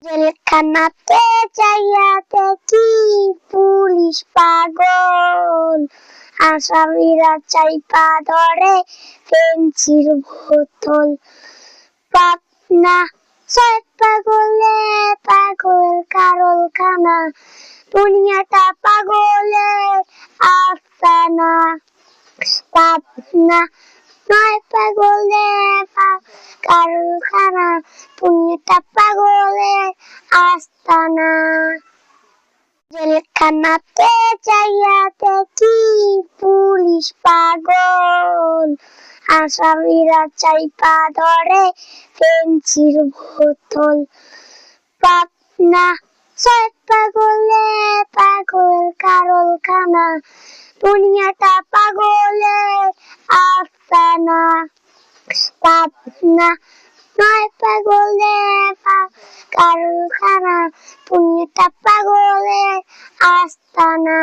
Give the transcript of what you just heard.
জেলখানাতে যাইয়া দেখি পুলিশ পাগল, আসামিরা চাইপা ধরে পেন্সির বোতল। পাবনা ছয় পাগলে পাগল কারখানা, দুনিয়াটা পাগলের আস্তানা। পাবনা নয় পাগলে কারখানা, দুনিয়াটা পাগলের আস্তানা। জেলখানাতে যাইয়া দেখি পুলিশ পাগল, আসামিরা চাইপা ধরে পেন্সির বোতল। পাবনা ছয় পাগলে পাগল কারখানা, দুনিয়াটা পাগলের আস্তানা। পাবনা নয় পাগলে কারখানা, দুনিয়াটা পাগলের আস্তানা।